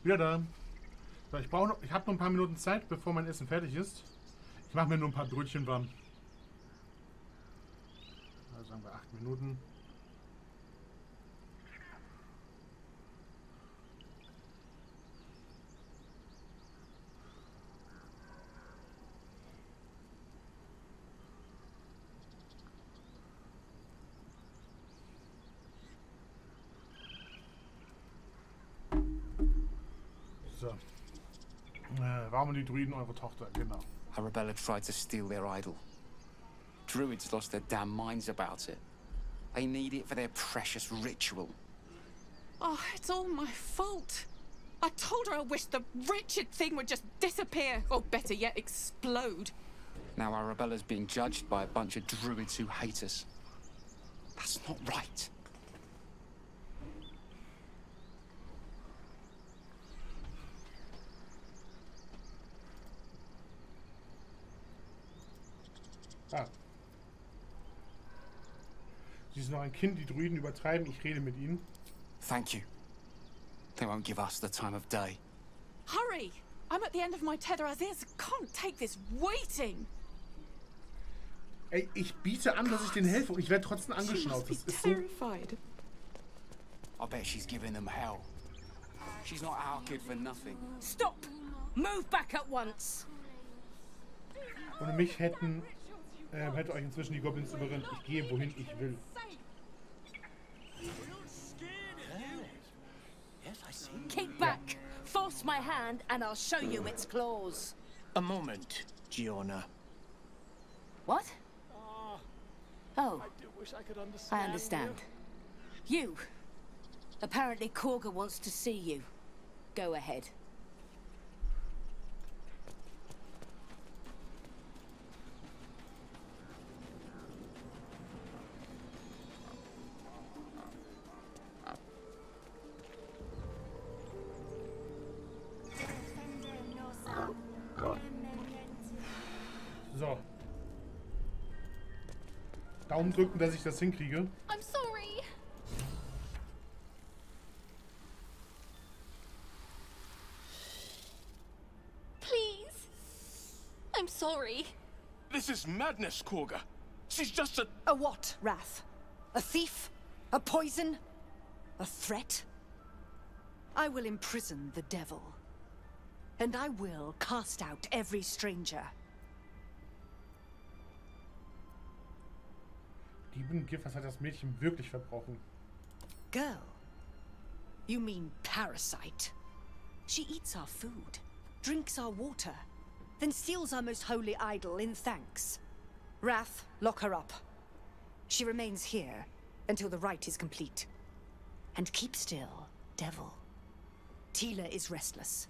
Wieder da. So, ich habe noch ein paar Minuten Zeit, bevor mein Essen fertig ist. Ich mache mir nur ein paar Brötchen warm. Also sagen wir 8 Minuten. So. Warum die Druiden eure Tochter? Genau. Arabella tried to steal their idol. Druids lost their damn minds about it. They need it for their precious ritual. Oh, it's all my fault. I told her I wished the wretched thing would just disappear, or better yet, explode. Now Arabella's being judged by a bunch of druids who hate us. That's not right. Ah. Sie ist noch ein Kind, die Druiden übertreiben, ich rede mit ihnen. Thank you. They won't give us the time of day. Hurry! I'm at the end of my tether as is. Can't take this waiting. Ey, ich biete an, dass ich denen helfe und ich werde trotzdem angeschnauzt. Das ist so... terrified. I bet she's giving them hell. She's not our kid for nothing. Stop! Move back at once. Ohne mich hätte euch inzwischen die Goblins überrannt. Ich gehe, wohin ich will. Keep back. Force my hand and I'll show you its claws. A moment, Giona. What? Oh, I understand. You. Apparently Korga wants to see you. Go ahead. So. Daumen drücken, dass ich das hinkriege. I'm sorry. Please. I'm sorry. This is madness, Korga. She's just a... A what, Wrath? A thief? A poison? A threat? I will imprison the devil. And I will cast out every stranger. Gift, was hat das Mädchen wirklich verbrochen? Girl? You mean parasite? She eats our food, drinks our water, then steals our most holy idol in thanks. Wrath, lock her up. She remains here until the rite is complete. And keep still, devil. Tila is restless.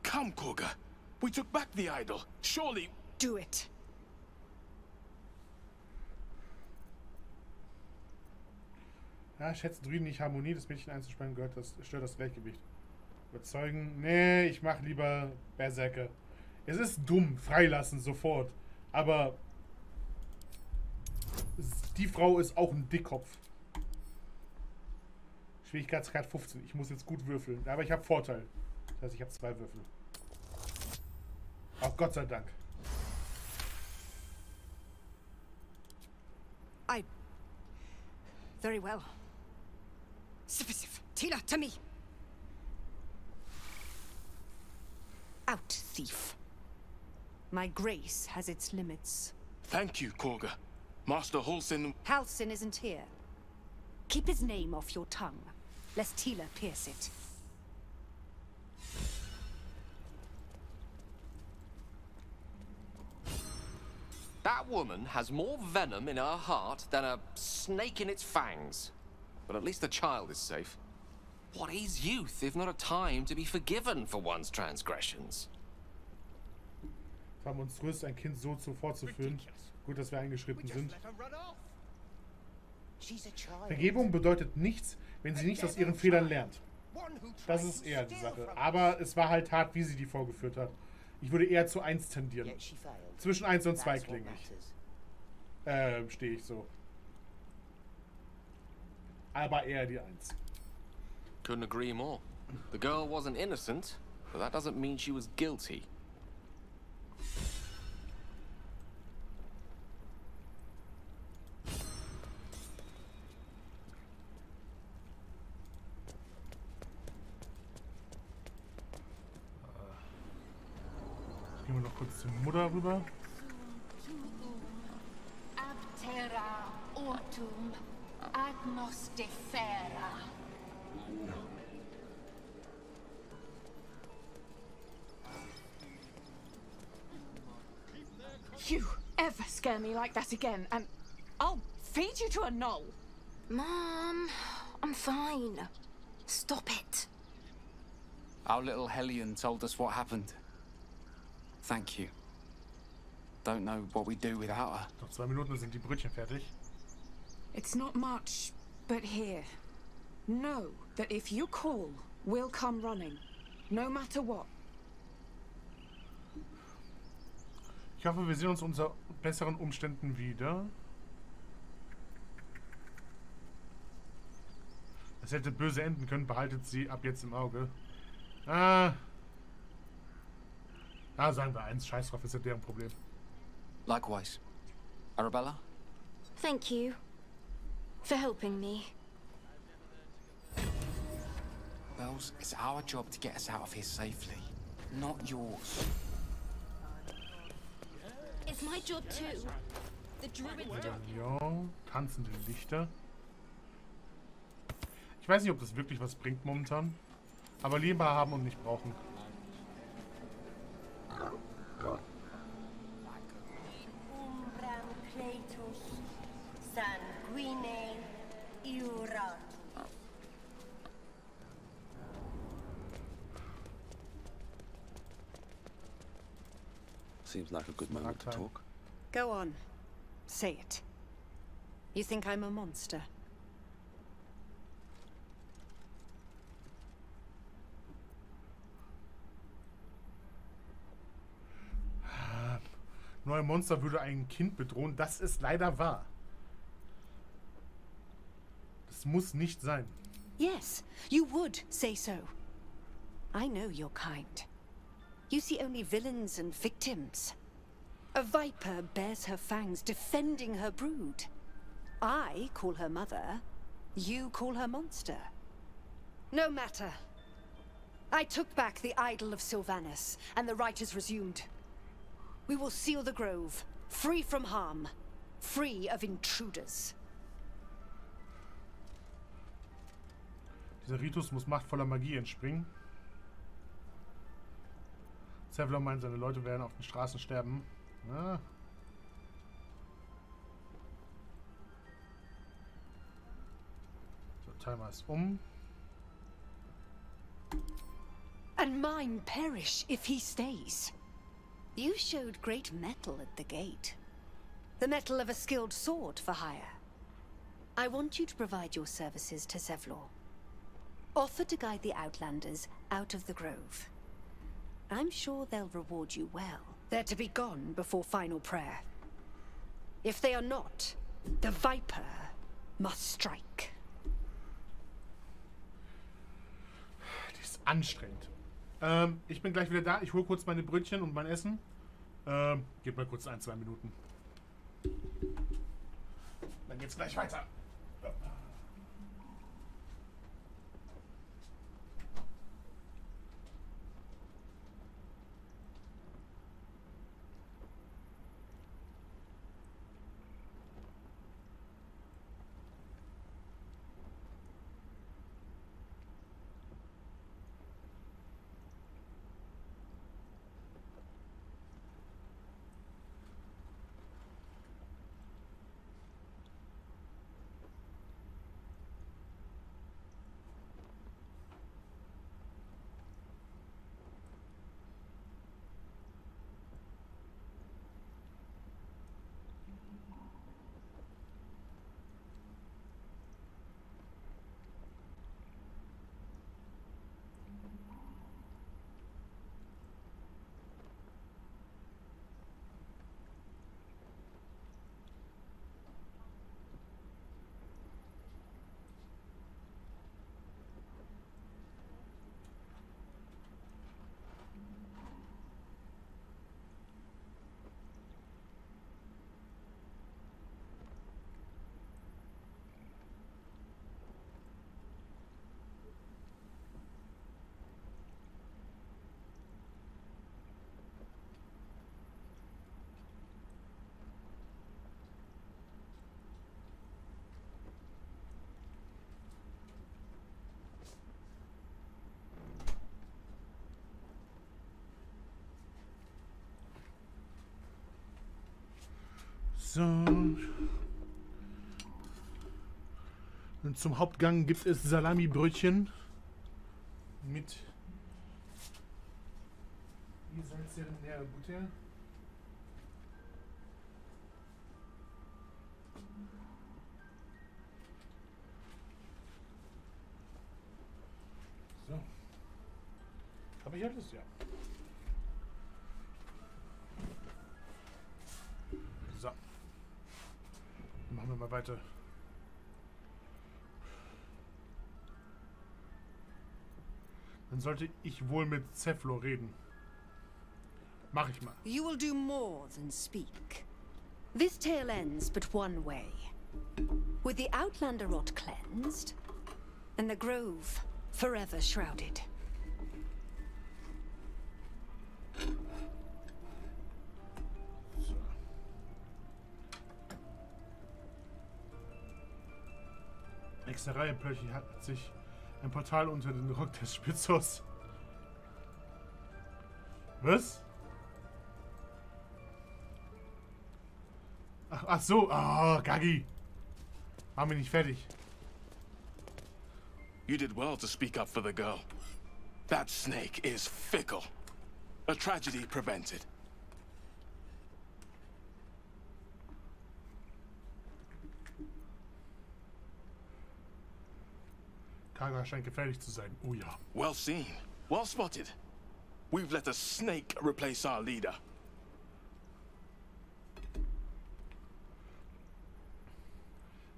Come, Korga. We took back the idol. Surely... Do it. Ja, schätze Druiden nicht Harmonie, das Mädchen einzusperren stört das Gleichgewicht. Überzeugen? Nee, ich mach lieber Berserker. Es ist dumm, freilassen sofort. Aber die Frau ist auch ein Dickkopf. Schwierigkeitsgrad 15. Ich muss jetzt gut würfeln. Aber ich habe Vorteil. Das heißt, ich habe 2 Würfel. Auch Gott sei Dank. Very well. Sif, Tila, to me. Out, thief. My grace has its limits. Thank you, Korga. Master Halsin... Halsin isn't here. Keep his name off your tongue, lest Tila pierce it. That woman has more venom in her heart than a snake in its fangs. But at least the child is safe. What is youth if not a time to be forgiven for one's transgressions? Es war monströs, ein Kind so vorzuführen. Gut, dass wir eingeschritten sind. Vergebung bedeutet nichts, wenn sie nicht aus ihren Fehlern lernt. Das ist eher die Sache. Aber es war halt hart, wie sie die vorgeführt hat. Ich würde eher zu 1 tendieren. Zwischen 1 und 2 klinge ich. Stehe ich so. Aber eher die 1. Couldn't agree more. The girl wasn't innocent, but that doesn't mean she was guilty. Gehen wir noch kurz zur Mutter rüber. Abterra autum agnostifera. You ever scare me like that again, and I'll feed you to a knoll. Mom, I'm fine. Stop it. Our little Hellion told us what happened. Thank you. Don't know what we'd do without her. Noch 2 Minuten, dann sind die Brötchen fertig. It's not much, but here. Know that if you call, we'll come running. No matter what. Ich hoffe, wir sehen uns unter besseren Umständen wieder. Es hätte böse enden können, behaltet sie ab jetzt im Auge. Ah, sagen wir eins. Scheiß drauf, ist ja deren Problem. Likewise. Arabella? Thank you for helping me. Bells, it's our job to get us out of here safely, not yours. It's my job too. The druids don't. Medaillon, tanzende Lichter. Ich weiß nicht, ob das wirklich was bringt momentan. Aber lieber haben und nicht brauchen. Seems like a good moment to talk. Go on. Say it. You think I'm a monster? Nur ein Monster würde ein Kind bedrohen. Das ist leider wahr. Das muss nicht sein. Yes, you would say so. I know your kind. You see only villains and victims. A viper bears her fangs, defending her brood. I call her mother. You call her monster. No matter. I took back the idol of Sylvanus, and the rite is resumed. We will seal the grove, free from harm, free of intruders. Dieser Ritus muss machtvoller Magie entspringen. Zevlon meint, seine Leute werden auf den Straßen sterben. Ja. So, Timer ist um. And mine perish if he stays. You showed great mettle at the gate. The mettle of a skilled sword for hire. I want you to provide your services to Zevlor. Offer to guide the Outlanders out of the grove. I'm sure they'll reward you well. They're to be gone before final prayer. If they are not, the Viper must strike. Die ist anstrengend. Ich bin gleich wieder da. Ich hole kurz meine Brötchen und mein Essen. Gib mal kurz 1-2 Minuten. Dann geht's gleich weiter. So. Und zum Hauptgang gibt es Salami-Brötchen mit der Butter. So. Habe ich alles? Ja. So. Dann machen wir mal weiter. Dann sollte ich wohl mit Zeflo reden. Mach ich mal. You will do more than speak. This tale ends but one way. With the Outlander rot cleansed, and the grove forever shrouded. So. Hexerei plötzlich hat sich ein Portal unter den Rock des Spitzers. Was? Ach so. Ah, Gaggi. Mach mich nicht fertig. You did well to speak up for the girl. That snake is fickle. A tragedy prevented. Kaga scheint gefährlich zu sein. Oh ja. Well seen. Well spotted. We've let a snake replace our leader.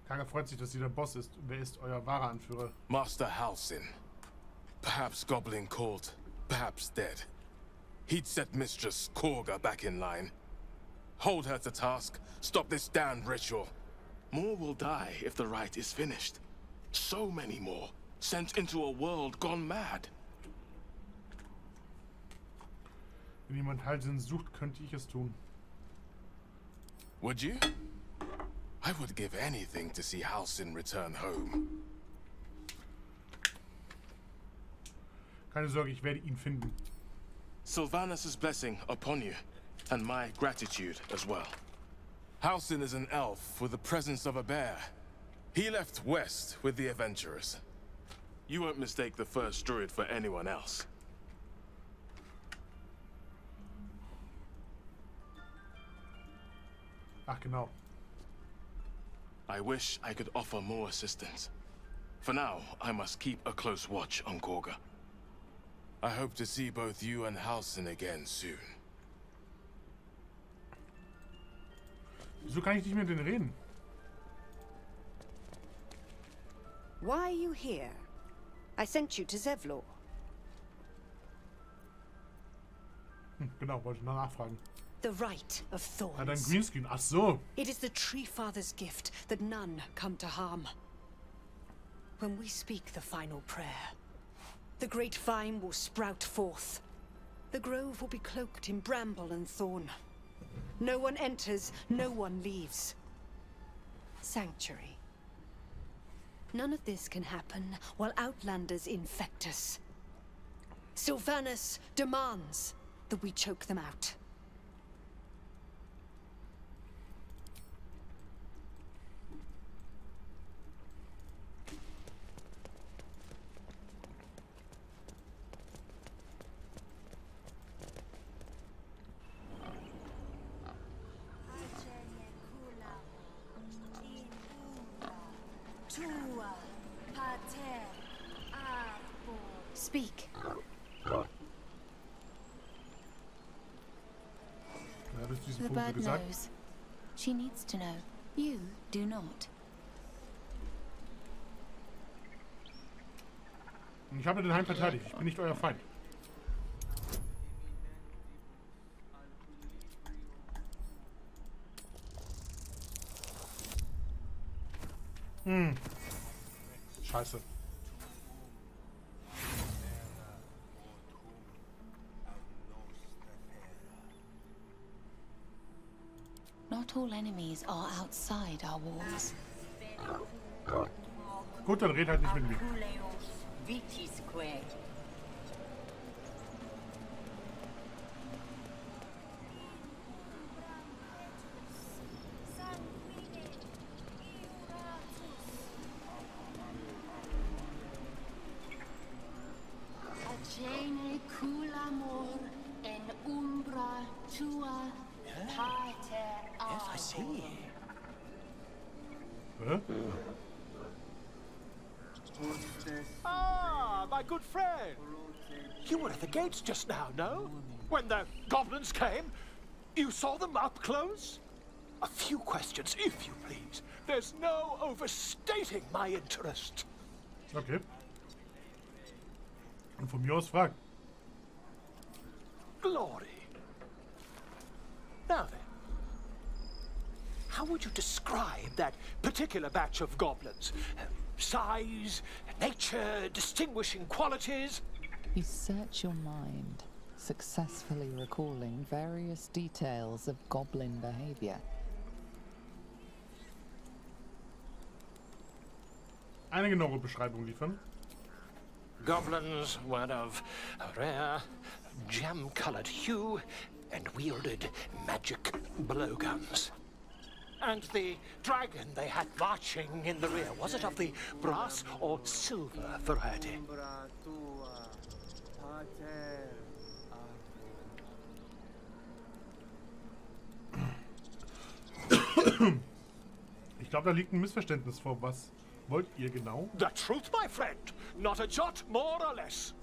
Kaga freut sich, dass sie der Boss ist. Wer ist euer wahrer Anführer? Master Halsin. Perhaps goblin called, perhaps dead. He'd set Mistress Korga back in line. Hold her to task, stop this damned ritual. More will die if the rite is finished. So many more, sent into a world gone mad. Wenn jemand Halsen sucht, könnte ich es tun. Would you? I would give anything to see Halsin return home. Keine Sorge, ich werde ihn finden. Sylvanus' blessing upon you, and my gratitude as well. Halsin is an elf with the presence of a bear. He left west with the adventurers. You won't mistake the first druid for anyone else. Ach genau. I wish I could offer more assistance. For now, I must keep a close watch on Korga. I hope to see both you and Halsin again soon. Wieso kann ich nicht mit denen reden? Why are you here? I sent you to Zevlor. Genau, wollte ich noch nachfragen. The Rite of Thorns. Hat ein Greenscreen. Ach so. It is the Tree Father's gift that none come to harm. When we speak the final prayer, the great vine will sprout forth. The grove will be cloaked in bramble and thorn. No one enters, no one leaves. Sanctuary. None of this can happen while Outlanders infect us. Sylvanus demands that we choke them out. Speak. The bird knows. She needs to know. You do not. Ich habe den Heim verteidigt. Ich bin nicht euer Feind. Scheiße. Not all enemies are outside our walls. Gut, dann red halt nicht mit mir. Hä? Ah, my good friend. You were at the gates just now, no? When the goblins came? You saw them up close? A few questions, if you please. There's no overstating my interest. Okay. Und von mir aus fragen. Glory. Now then, how would you describe that particular batch of goblins? Size, nature, distinguishing qualities? You search your mind, successfully recalling various details of goblin behavior. Eine genauere Beschreibung liefern. Goblins were of a rare, jam-colored hue and wielded magic blowguns. And the dragon they had marching in the rear, was it of the brass or silver variety? Ich glaube, da liegt ein Missverständnis vor. Was wollt ihr genau? The truth, my friend. Not a jot more or less.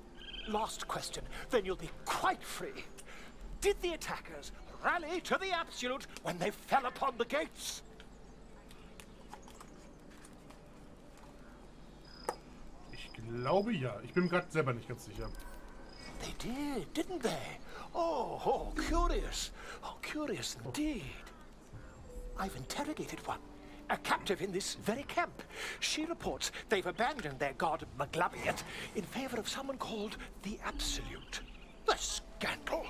Last question, then you'll be quite free. Did the attackers rally to the absolute when they fell upon the gates? Ich glaube ja. Ich bin mir gerade selber nicht ganz sicher. They did, didn't they? Oh, curious. Oh, curious indeed. I've interrogated one, a captive in this very camp. She reports they've abandoned their god Maglabiet in favor of someone called the Absolute. The scandal!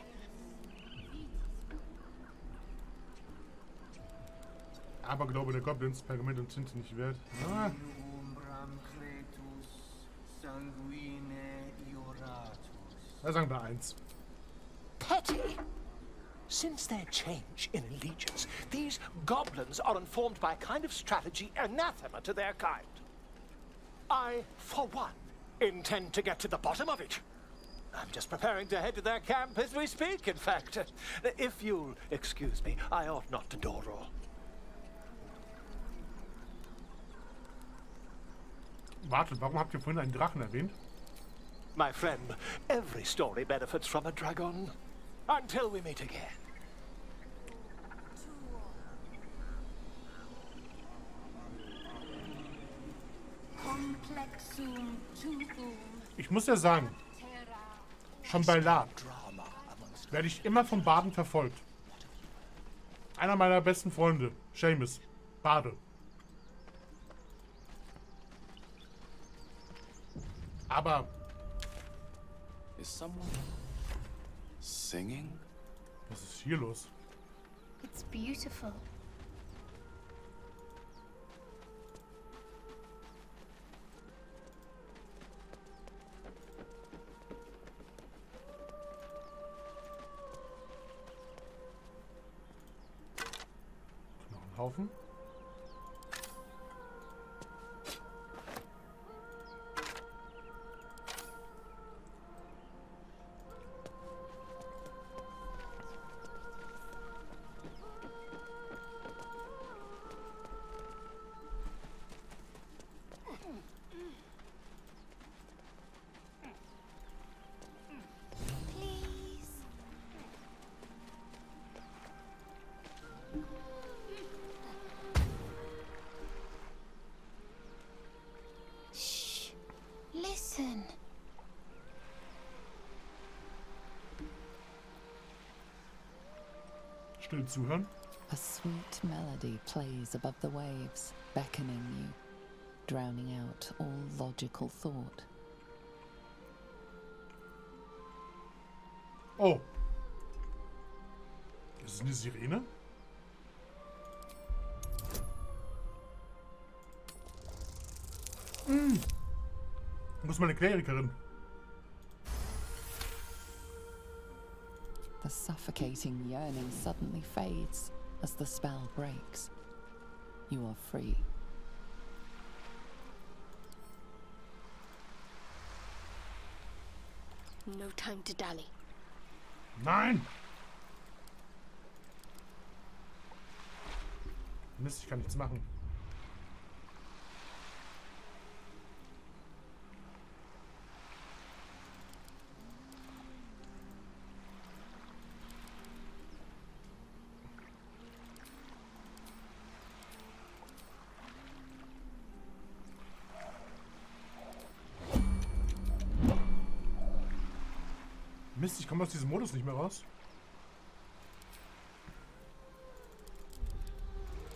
Aber glaube der Goblins Pergament und Tinte nicht wert. Ah. Da sagen wir 1. Petty! Since their change in allegiance, these goblins are informed by a kind of strategy anathema to their kind. I, for one, intend to get to the bottom of it. I'm just preparing to head to their camp as we speak, in fact. If you'll excuse me, I ought not to door roll. Warte, warum habt ihr vorhin einen Drachen erwähnt? My friend, every story benefits from a dragon. Until we meet again. Ich muss ja sagen, schon bei Lad werde ich immer vom Baden verfolgt. Einer meiner besten Freunde, Seamus, Bade. Aber Is someone singing? was ist hier los? It's beautiful. Noch ein Haufen. Listen. Still zuhören. A sweet melody plays above the waves, beckoning you, drowning out all logical thought. Oh. Ist es eine Sirene? Wo ist meine Klerikerin? The suffocating yearning suddenly fades as the spell breaks. You are free. No time to dally. Nein! Mist, ich kann nichts machen. Mist, ich komme aus diesem Modus nicht mehr raus.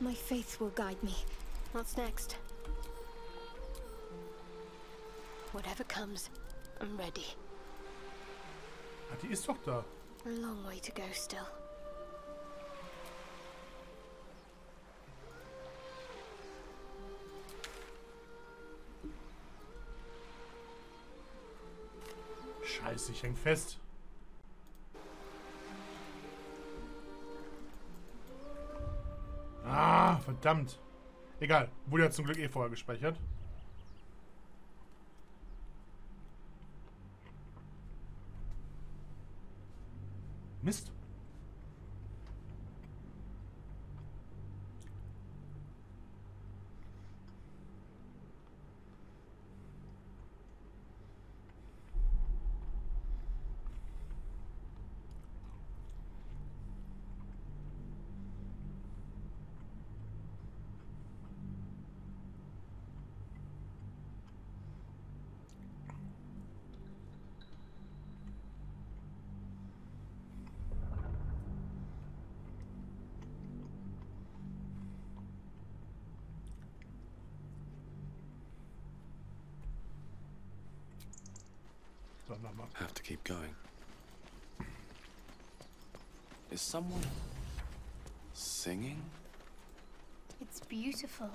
My faith will guide me. What's next? Whatever comes, I'm ready. Ah, die ist doch da. A long way to go still. Scheiße, ich häng fest. Ah, verdammt. Egal, wurde ja zum Glück eh vorher gespeichert. Mist. Have to keep going. Is someone singing? It's beautiful.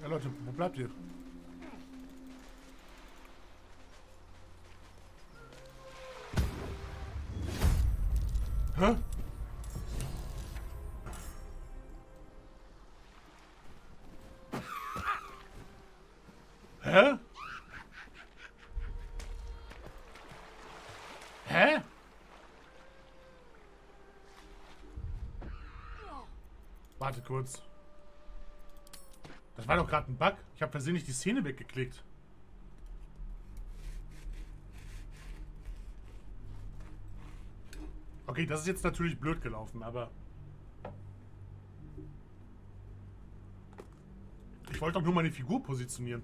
Ja, Leute, wo bleibt ihr? Hä? Hä? Hä? Warte kurz. Das war doch gerade ein Bug. Ich habe versehentlich die Szene weggeklickt. Okay, das ist jetzt natürlich blöd gelaufen, aber... Ich wollte doch nur meine Figur positionieren.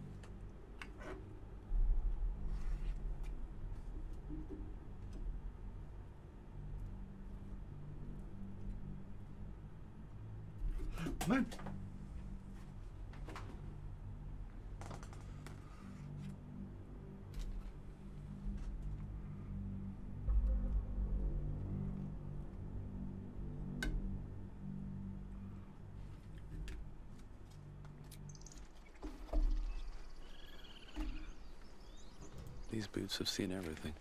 Nein. These boots have seen everything.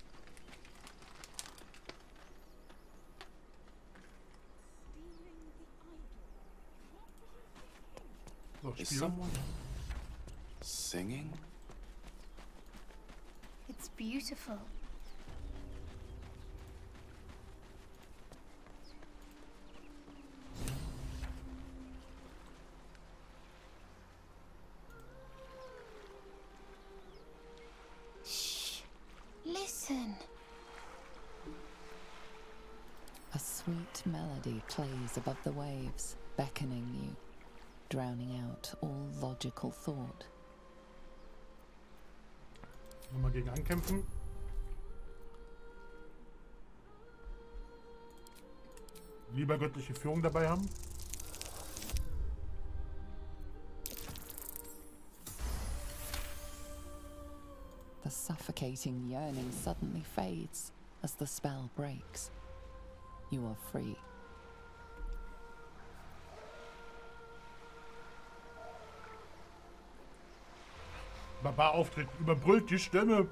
So, Is Spielen. someone singing? It's beautiful. Shh. Listen. A sweet melody plays above the waves, beckoning you, drowning out all logical thought. Nochmal gegen ankämpfen. Lieber göttliche Führung dabei haben. The suffocating yearning suddenly fades as the spell breaks. You are free. Barbar-Auftritt überbrüllt die Stimme.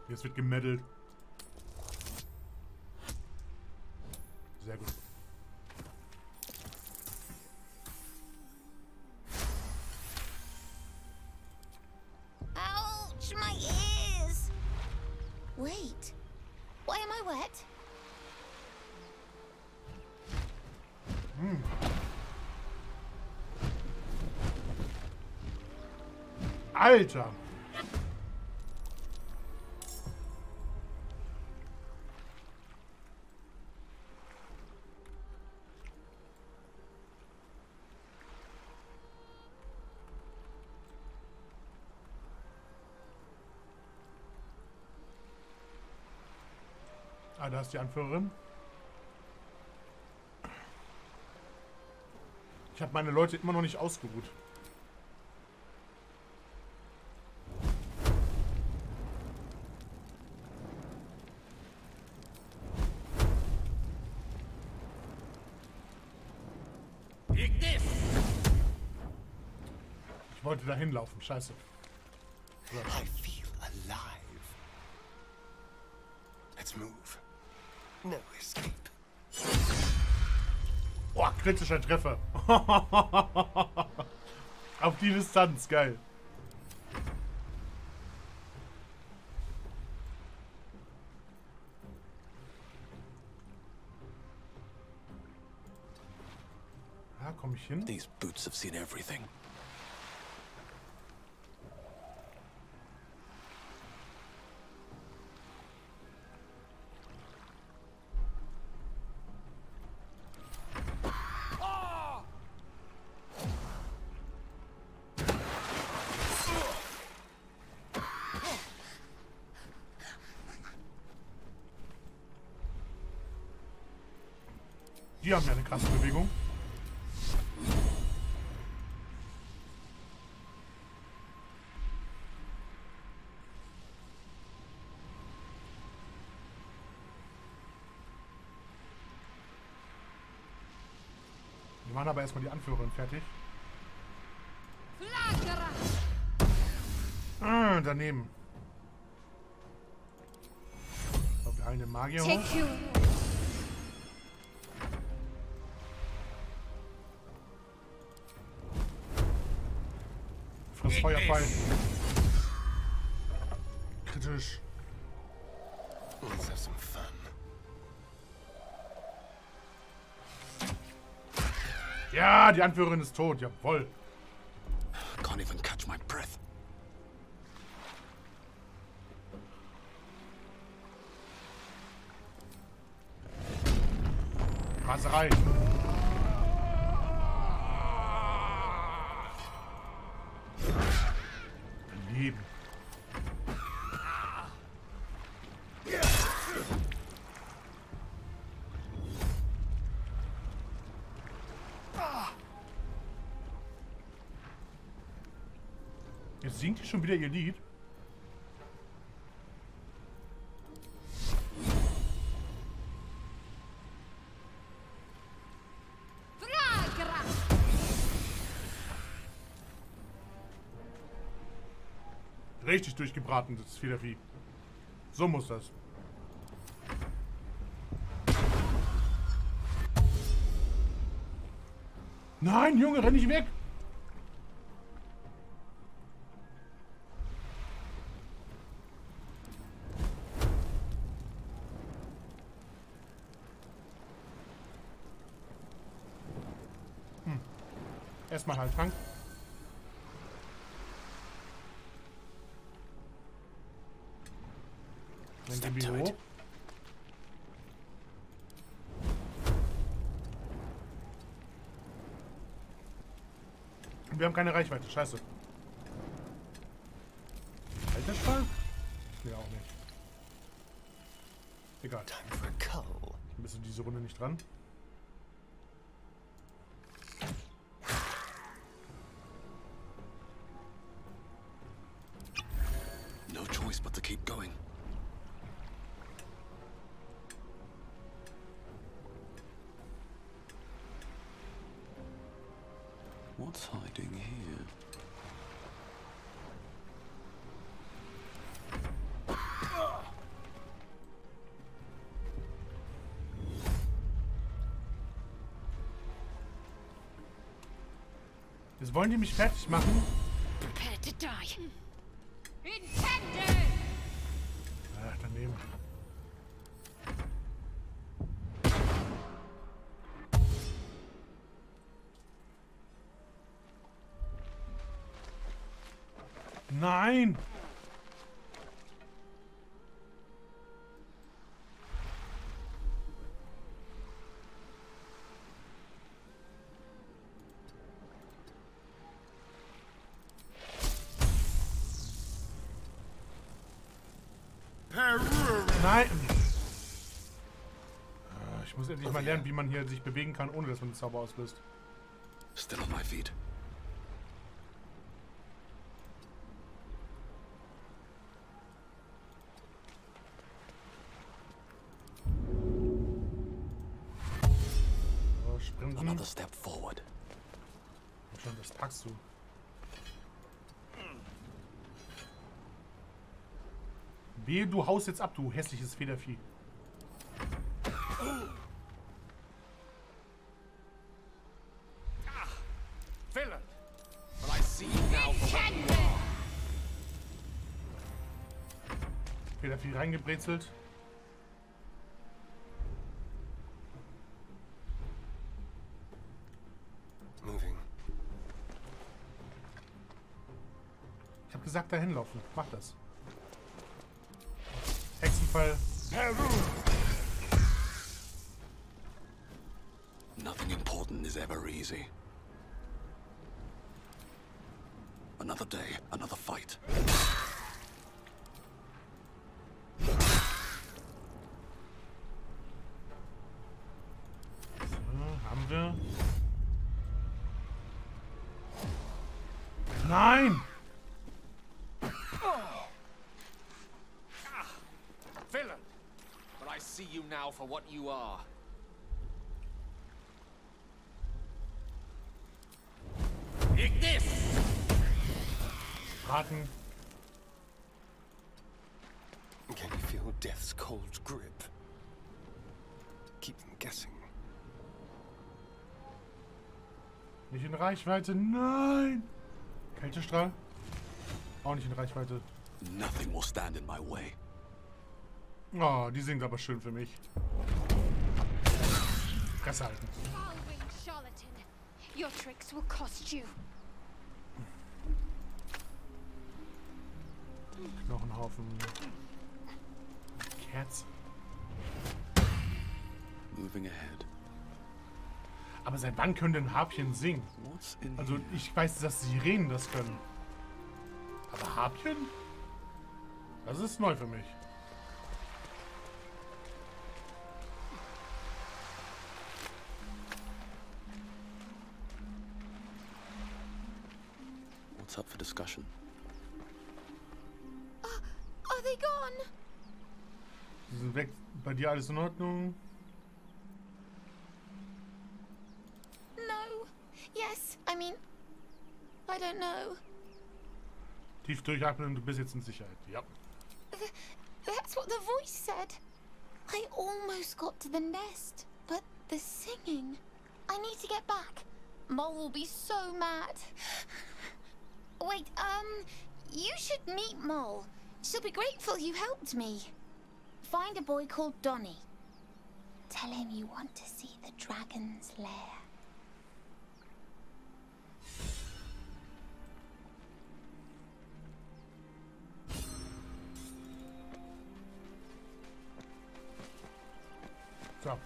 Jetzt wird gemeddelt. Sehr gut. Ouch, my ears! Wait, why am I wet? Alter! da ist die Anführerin. Ich habe meine Leute immer noch nicht ausgeruht. Ich wollte dahin laufen, scheiße. So. I feel alive. Let's move. No escape. Oh, kritischer Treffer. Auf die Distanz, geil. Ja, komme ich hin? These boots have seen everything. Die haben ja eine krasse Bewegung. Wir machen aber erstmal die Anführerin fertig. Ah, daneben. So, wir heilen den Magier hoch. Das Feuerfall. Kritisch. Let's have some fun. Ja, die Anführerin ist tot. Jawohl. Can't even catch my breath. Raserei. Leben. Jetzt singt die schon wieder ihr Lied. Richtig durchgebraten, das Federvieh. So muss das. Nein, Junge, renn nicht weg! Erstmal halt, Frank. Dann gehen wir hoch. Und wir haben keine Reichweite, scheiße. Hält der Spaß? Nee, auch nicht. Egal. Bist du diese Runde nicht dran? No choice but to keep going. What's hiding here? Jetzt wollen die mich fertig machen. Prepare to die. Ach, daneben. Nein! Nein! man lernt, wie man hier sich bewegen kann, ohne dass man den Zauber auslöst. Still on my feet. So, sprinten. Another step forward. Und schon, das packst du. Wehe, du haust jetzt ab, du hässliches Federvieh. Villain! But I see you now for what you are. Federvieh reingebrezelt. Moving. Ich hab gesagt, dahin laufen. Mach das. Hexenfall. Nothing important is ever easy. Another day, another fight. So, haben wir. Nein! Villain! But I see you now for what you are. Take this! Raten. Can you feel death's cold grip? Keep them guessing. Nicht in Reichweite. Nein! Kältestrahl. Auch nicht in Reichweite. Nothing will stand in my way. Oh, die singt aber schön für mich. Fresse halten. Charlatan. Your tricks will cost you. Knochenhaufen. Kerzen. Moving ahead. Aber seit wann können denn Harpien singen? Also ich weiß, dass Sirenen das können. Aber Harpien? Das ist neu für mich. What's up for discussion? Are they gone? Sie sind weg. Bei dir alles in Ordnung? No. Yes, I mean, I don't know. Tief durchatmen und du bist jetzt in Sicherheit. Ja. That's what the voice said. I almost got to the nest, but the singing. I need to get back. Mole will be so mad. Wait, you should meet Mole. She'll be grateful you helped me. Find a boy called Donny. Tell him you want to see the dragon's lair. So.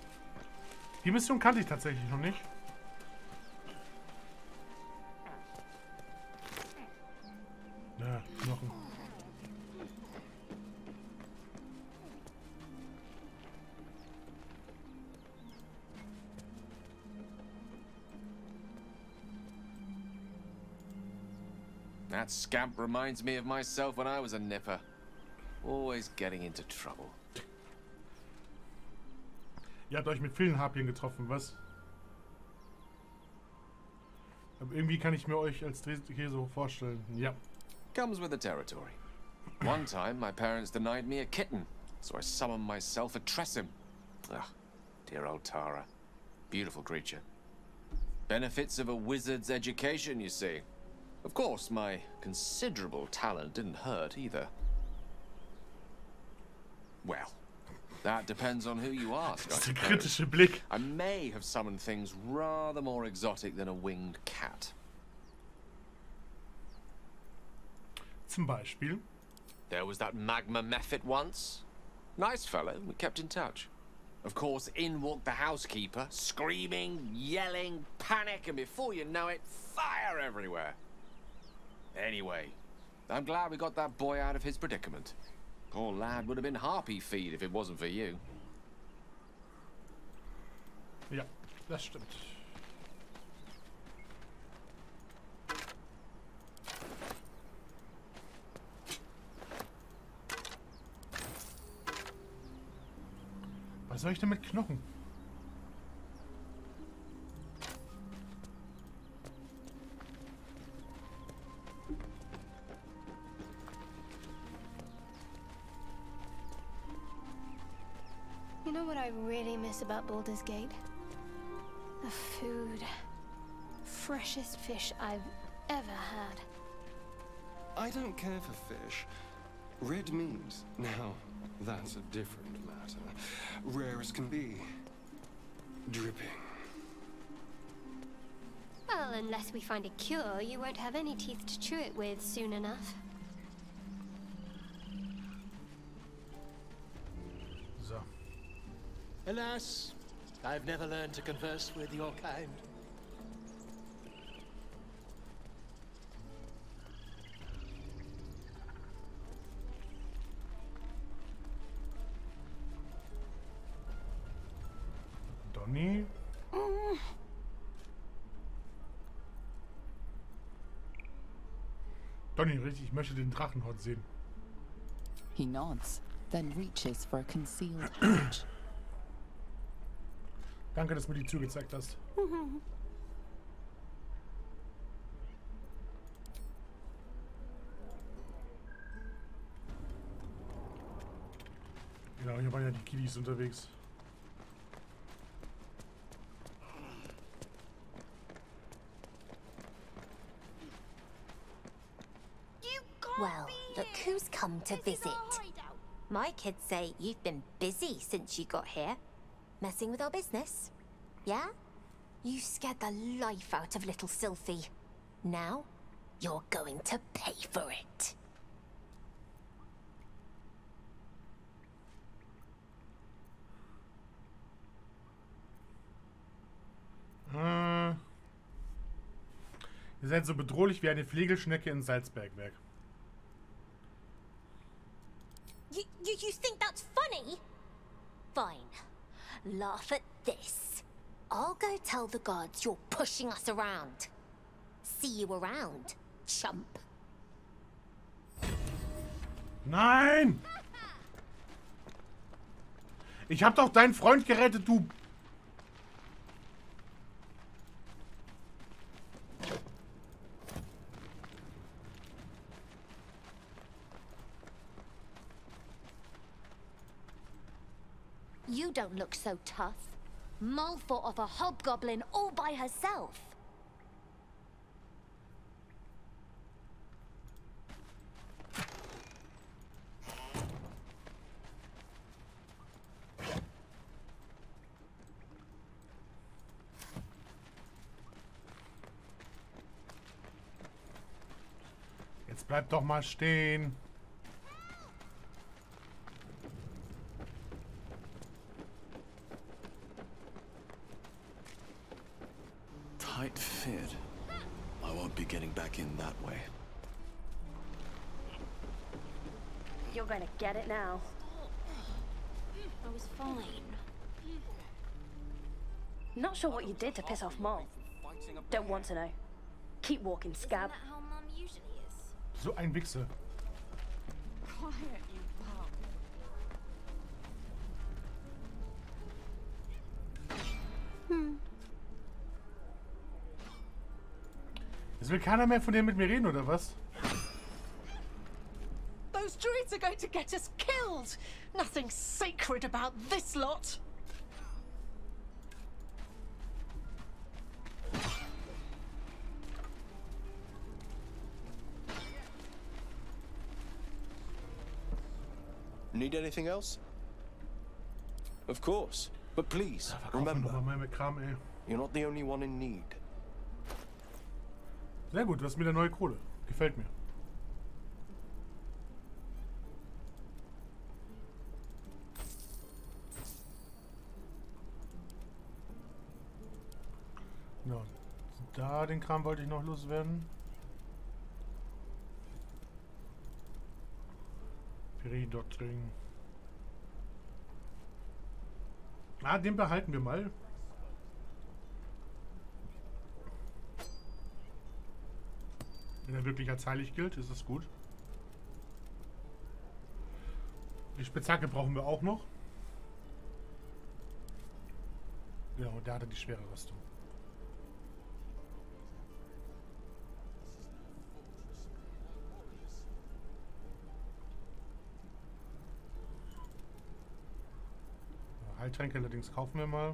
Die Mission kannte ich tatsächlich noch nicht. Ja, Knochen. That scamp reminds me of myself when I was a nipper. Always getting into trouble. Ihr habt euch mit vielen Harpien getroffen, was? Aber irgendwie kann ich mir euch als hier so vorstellen. Ja. Comes with the territory. One time, my parents denied me a kitten, so I summoned myself a Tressim. Ah, dear old Tara. Beautiful creature. Benefits of a wizard's education, you see. Of course, my considerable talent didn't hurt either. Well, that depends on who you ask, I Das ist der suppose. kritische Blick. I may have summoned things rather more exotic than a winged cat. Zum Beispiel. There was that magma mephit once. Nice fellow, we kept in touch. Of course, in walked the housekeeper, screaming, yelling, panic, and before you know it, fire everywhere. Anyway, I'm glad we got that boy out of his predicament. Poor lad would have been harpy feed if it wasn't for you. Das stimmt. Was soll ich denn mit Knochen? You know what I really miss about Baldur's Gate? The food. Freshest fish I've ever had. I don't care for fish. Red meat, now, that's a different matter. Rare as can be. Dripping. Well, unless we find a cure, you won't have any teeth to chew it with soon enough. So. Alas, I've never learned to converse with your kind. Donny? Donny, richtig, ich möchte den Drachenhort sehen. He nods, then reaches for a concealed pouch. Danke, dass du mir die Tür gezeigt hast. Ja, hier waren ja die Kiddies unterwegs. Well, look who's come to visit. My kids say you've been busy since you got here. Messing with our business. Yeah? You scared the life out of little Sylphie. Now, you're going to pay for it. Ihr seid so bedrohlich wie eine Flegelschnecke im Salzbergwerk. You think that's funny? Fine. Laugh at this. I'll go tell the gods you're pushing us around. See you around, chump. Nein! Ich hab doch deinen Freund gerettet, du... You don't look so tough. Mull fought off a hobgoblin all by herself. Jetzt bleib doch mal stehen. Tight fit. I won't be getting back in that way. You're gonna get it now. I was fine. Not sure what you did to piss off Mom. Don't want to know. Keep walking, scab. Isn't that how Mum usually is? So ein Wichser. Quiet, you pup. Jetzt will keiner mehr von dem mit mir reden, oder was? Those druids are going to get us killed. Nothing sacred about this lot. Need anything else? Of course. But please, remember, you're not the only one in need. Sehr gut, du hast wieder neue Kohle. Gefällt mir. Ja, da den Kram wollte ich noch loswerden. Peri-Doktrin. Ah, den behalten wir mal. Wenn er wirklich als heilig gilt, ist es gut. Die Spitzhacke brauchen wir auch noch. Genau, da hat er die schwere Rüstung. Heiltränke allerdings kaufen wir mal.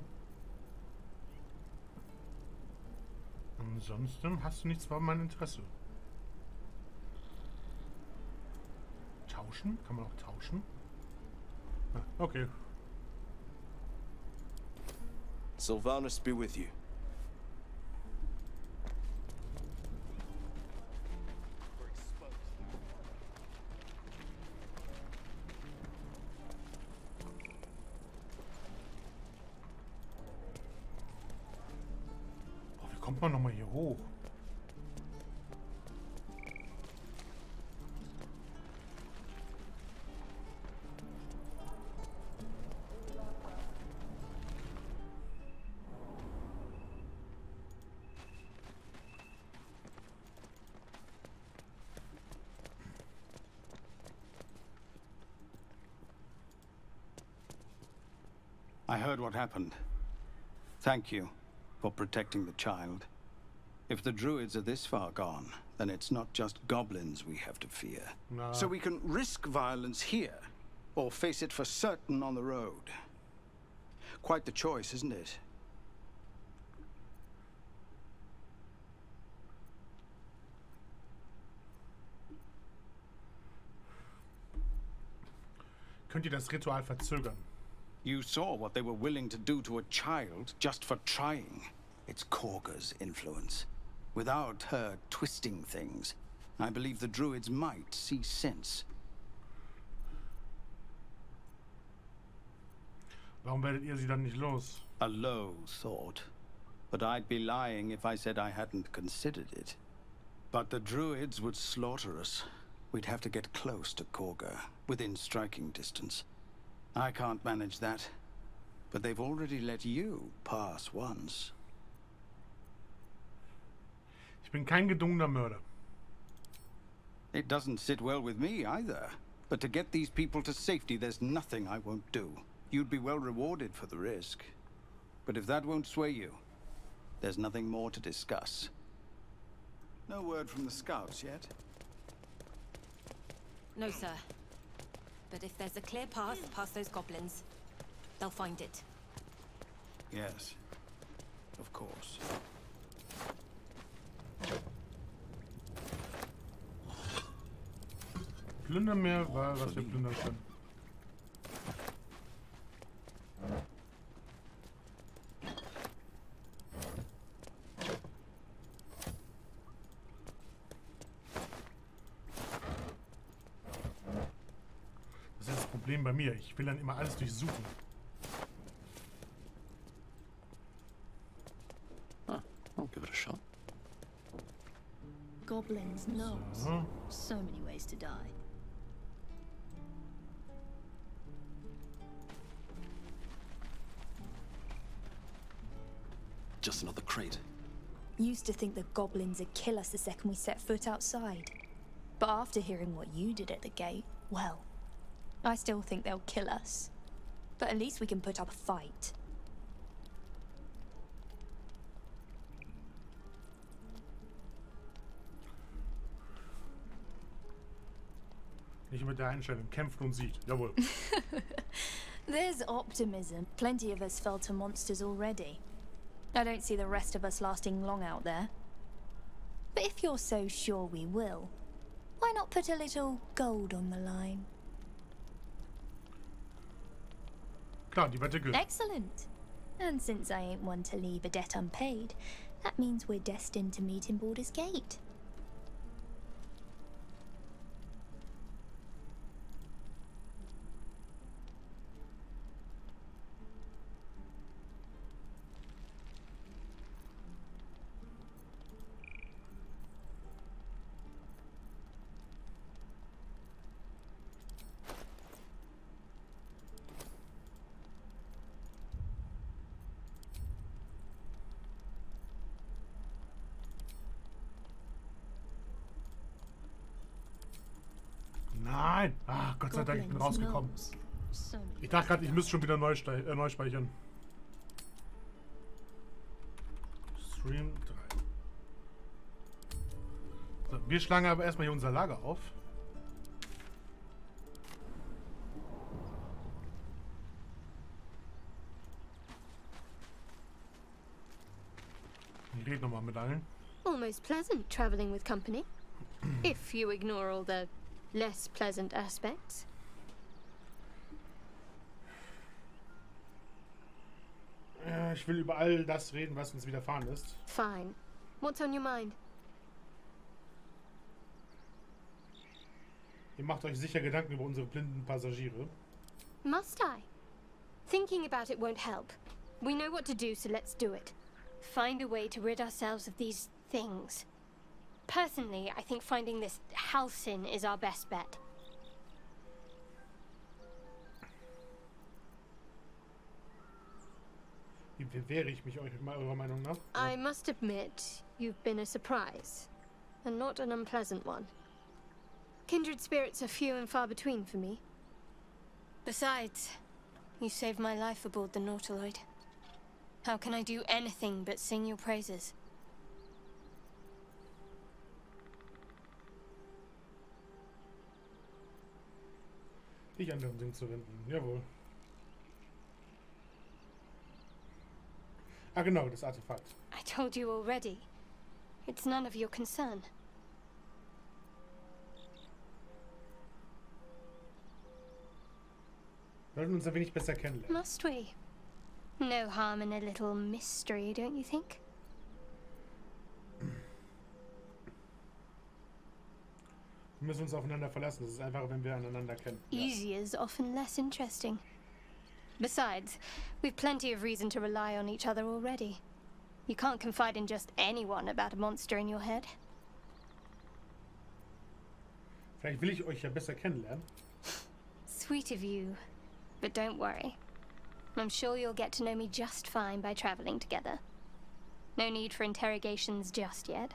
Ansonsten hast du nichts bei meinem Interesse. Tauschen? Kann man auch tauschen? Ah, okay. Sylvanus be with you. Oh, wie kommt man nochmal hier hoch? I heard what happened. Thank you for protecting the child. If the druids are this far gone, then it's not just goblins we have to fear. No. So we can risk violence here, or face it for certain on the road. Quite the choice, isn't it? Könnt ihr das Ritual verzögern? You saw what they were willing to do to a child just for trying. It's Korga's influence. Without her twisting things, I believe the druids might see sense. Warum werdet ihr sie dann nicht los? A low thought. But I'd be lying if I said I hadn't considered it. But the druids would slaughter us. We'd have to get close to Korga, within striking distance. I can't manage that. But they've already let you pass once. Ich bin kein gedungener Mörder. It doesn't sit well with me either. But to get these people to safety, there's nothing I won't do. You'd be well rewarded for the risk. But if that won't sway you, there's nothing more to discuss. No word from the scouts yet? No, sir. But if there's a clear path past those goblins, they'll find it. Yes, of course. Plündern mehr, was wir plündern können. Das ist das Problem bei mir. Ich will dann immer alles durchsuchen. I'll give it a shot. Goblins knows. So many ways to die. Just another crate. Used to think the goblins would kill us the second we set foot outside. But after hearing what you did at the gate, well, I still think they'll kill us. But at least we can put up a fight. Nicht mit der Einstellung. Kämpft und sieht. Jawohl. There's optimism. Plenty of us fell to monsters already. I don't see the rest of us lasting long out there. But if you're so sure we will, why not put a little gold on the line? Klar, die Wette gilt. Excellent. And since I ain't one to leave a debt unpaid, that means we're destined to meet in Baldur's Gate. Nein! Ah, Gott sei Dank, ich bin rausgekommen. Ich dachte gerade, ich müsste schon wieder neu speichern. Stream 3. So, wir schlagen aber erstmal hier unser Lager auf. Ich rede nochmal mit allen. Almost pleasant traveling with company. If you ignore all the less pleasant aspects. Ich will über all das reden, was uns widerfahren ist. Fine. What's on your mind? Ihr macht euch sicher Gedanken über unsere blinden Passagiere. Must I? Thinking about it won't help. We know what to do, so let's do it. Find a way to rid ourselves of these things. Personally, I think finding this Halcyon is our best bet. Wie bewähre ich mich eurer Meinung nach? I must admit, you've been a surprise. And not an unpleasant one. Kindred spirits are few and far between for me. Besides, you saved my life aboard the Nautiloid. How can I do anything but sing your praises? Dich anderen Dingen zu wenden, jawohl. Ah genau, das Artefakt. I told you already. It's none of your concern. Wir sollten uns ein wenig besser kennenlernen. Must we? No harm in a little mystery, don't you think? Wir müssen uns aufeinander verlassen. Das ist einfacher, wenn wir einander kennen. Easier is often less interesting. Besides, we've plenty of reason to rely on each other already. You can't confide in just anyone about a monster in your head. Vielleicht will ich euch ja besser kennenlernen. Sweet of you. But don't worry. I'm sure you'll get to know me just fine by traveling together. No need for interrogations just yet.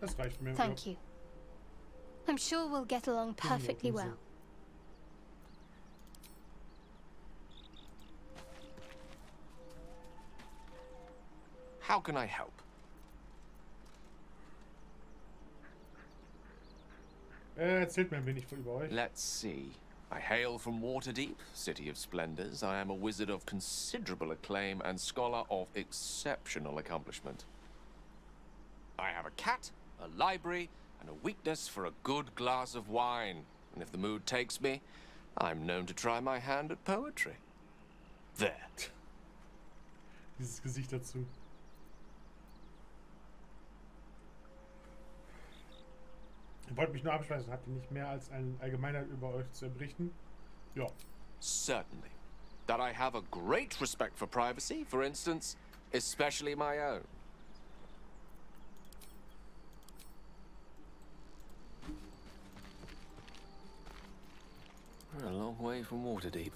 Das reicht mir. Thank you. I'm sure we'll get along perfectly well. How can I help? Erzählt mir ein wenig über euch. Let's see. I hail from Waterdeep, city of splendors. I am a wizard of considerable acclaim and scholar of exceptional accomplishment. I have a cat, a library, and a weakness for a good glass of wine. And if the mood takes me, I'm known to try my hand at poetry. There. Dieses Gesicht dazu. Ihr wollt mich nur abspeisen, habt ihr nicht mehr als eine Allgemeinheit über euch zu berichten? Ja. Certainly. That I have a great respect for privacy, for instance, especially my own. We're a long way from Waterdeep.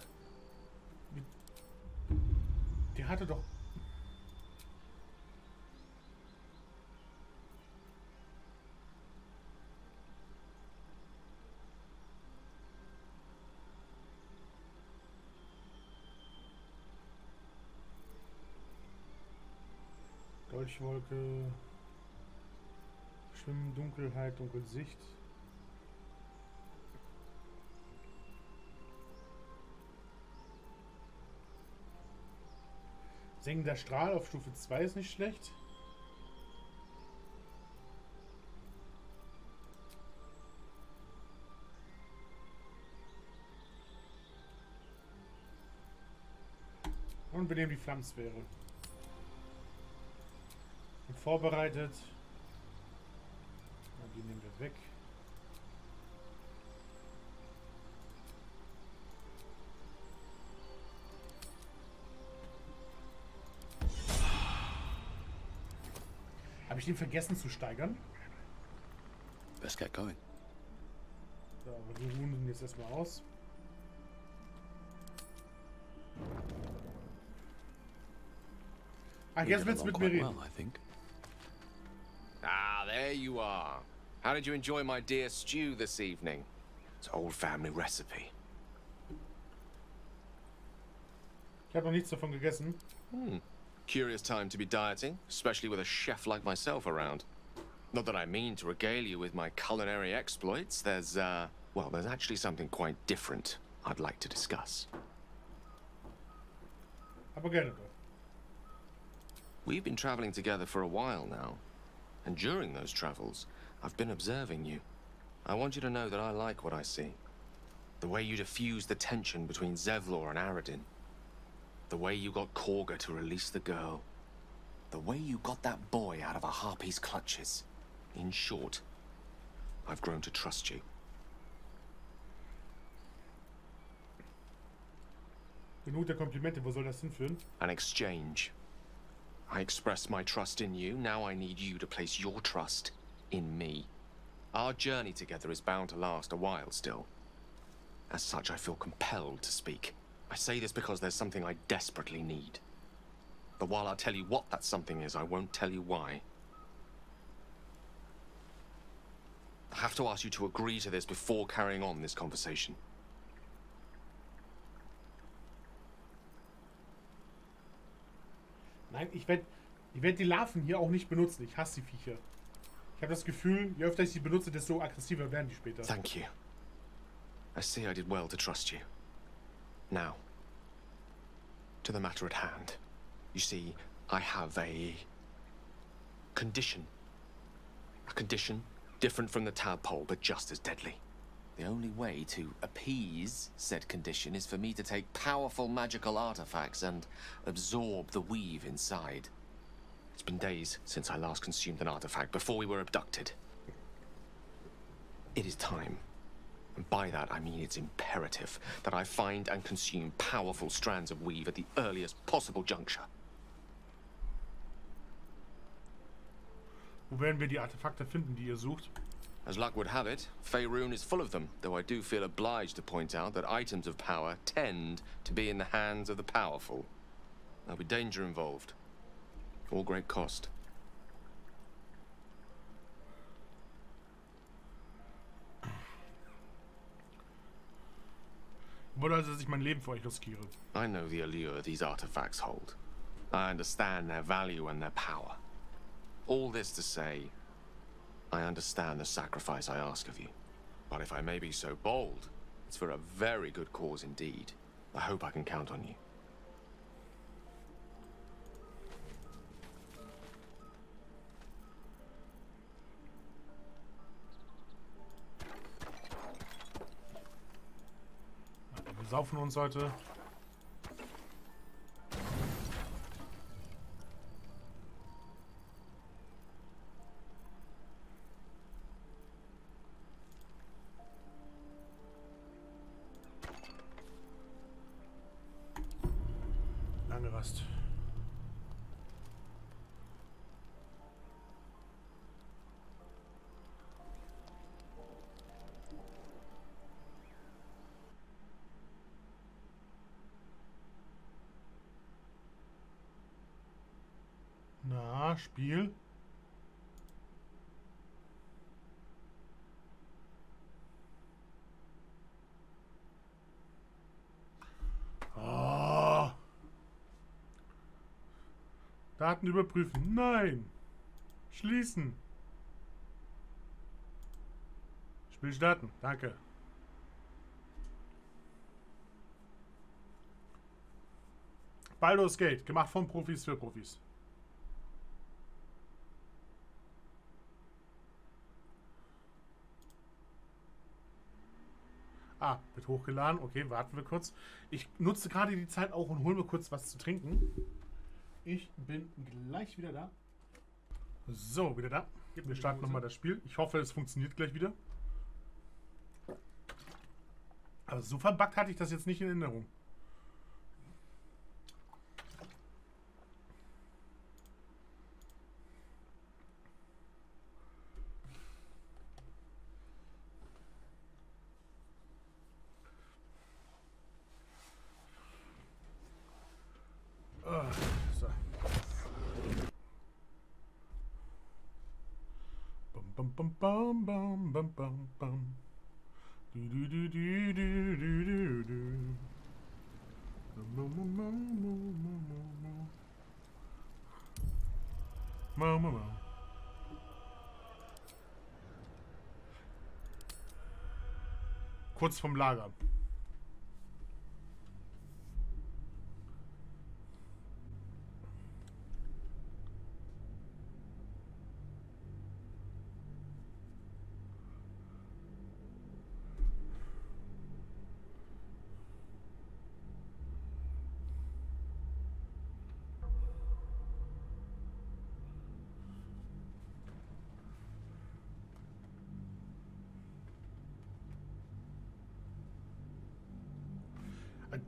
Der hatte doch... Dolchwolke, Schwimmen, Dunkelheit, Dunkelsicht. Sengender Strahl auf Stufe 2 ist nicht schlecht. Und wir nehmen die Flammensphäre. Und vorbereitet. Ja, die nehmen wir weg. Habe ich den vergessen zu steigern? Best get going. So, wir ruhen ihn jetzt erstmal aus. Ach, jetzt willst du mit mir reden. Ah, there you are. How did you enjoy my deer stew this evening? It's an old family recipe. Ich habe noch nichts davon gegessen. Curious time to be dieting, especially with a chef like myself around. Not that I mean to regale you with my culinary exploits. There's actually something quite different I'd like to discuss. Aber gerne doch. We've been traveling together for a while now, and during those travels, I've been observing you. I want you to know that I like what I see. The way you diffused the tension between Zevlor and Aradin. The way you got Korga to release the girl. The way you got that boy out of a harpy's clutches. In short, I've grown to trust you. Genug der Komplimente, wo soll das hinführen? An exchange. I express my trust in you, now I need you to place your trust in me. Our journey together is bound to last a while still. As such, I feel compelled to speak. I say this because there's something I desperately need. But while I'll tell you what that something is, I won't tell you why. I have to ask you to agree to this before carrying on this conversation. Nein, ich werd die Larven hier auch nicht benutzen. Ich hasse die Viecher. Ich habe das Gefühl, je öfter ich sie benutze, desto aggressiver werden die später. Thank you. I see I did well to trust you. Now, to the matter at hand. You see, I have a condition. A condition different from the tadpole, but just as deadly. The only way to appease said condition is for me to take powerful magical artifacts and absorb the weave inside. It's been days since I last consumed an artifact, before we were abducted. It is time. And by that I mean it's imperative that I find and consume powerful strands of weave at the earliest possible juncture. Wo werden wir die Artefakte finden, die ihr sucht? As luck would have it, Faerun is full of them, though I do feel obliged to point out that items of power tend to be in the hands of the powerful. There'll be danger involved. All great cost. Wollte also, dass ich mein Leben für euch riskiere. I know the allure these artifacts hold. I understand their value and their power. All this to say, I understand the sacrifice I ask of you. But if I may be so bold, it's for a very good cause indeed. I hope I can count on you. Wir saufen uns heute. Lange Rast. Na, Spiel. Oh. Daten überprüfen. Nein. Schließen. Spiel starten. Danke. Baldurs Gate. Gemacht von Profis für Profis. Ah, wird hochgeladen. Okay, warten wir kurz. Ich nutze gerade die Zeit auch und hole mir kurz was zu trinken. Ich bin gleich wieder da. So, wieder da. Wir starten nochmal das Spiel. Ich hoffe, es funktioniert gleich wieder. Aber so verbuggt hatte ich das jetzt nicht in Erinnerung. So. Bum, bum, bum, bum, bum, bum, bum, bum. Du, du, du, du, du, du, du, du. Kurz vom Lager.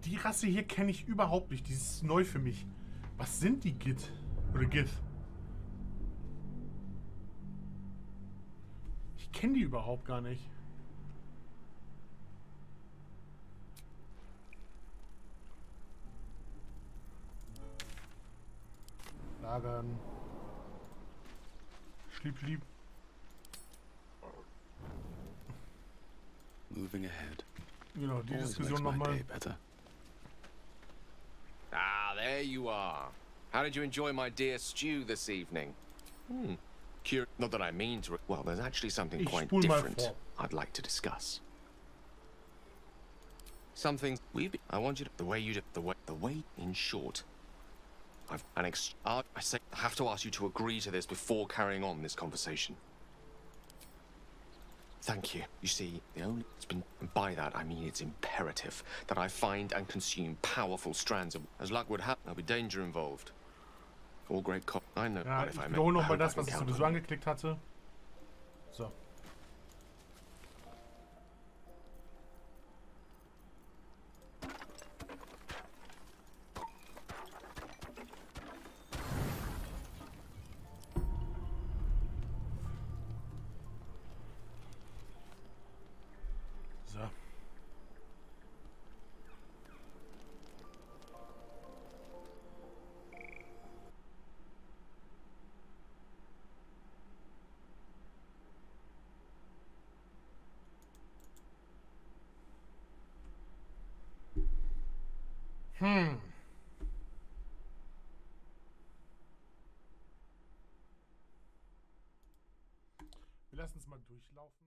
Die Rasse hier kenne ich überhaupt nicht. Die ist neu für mich. Was sind die Gith? Oder Gith? Ich kenne die überhaupt gar nicht. Lagern. Schlieb. Moving ahead. Genau, die Diskussion nochmal. Ah, there you are. How did you enjoy my dear stew this evening? Not that I mean to... Well, there's actually something quite different I'd like to discuss. Something I want you to... The way... In short, I have to ask you to agree to this before carrying on this conversation. Thank you. You see, by that I mean it's imperative that I find and consume powerful strands of... As luck would have, there'll be danger involved. All great I know, Ja, but if I ich wiederhole nochmal das, was ich sowieso angeklickt hatte. So. Wir lassen es mal durchlaufen.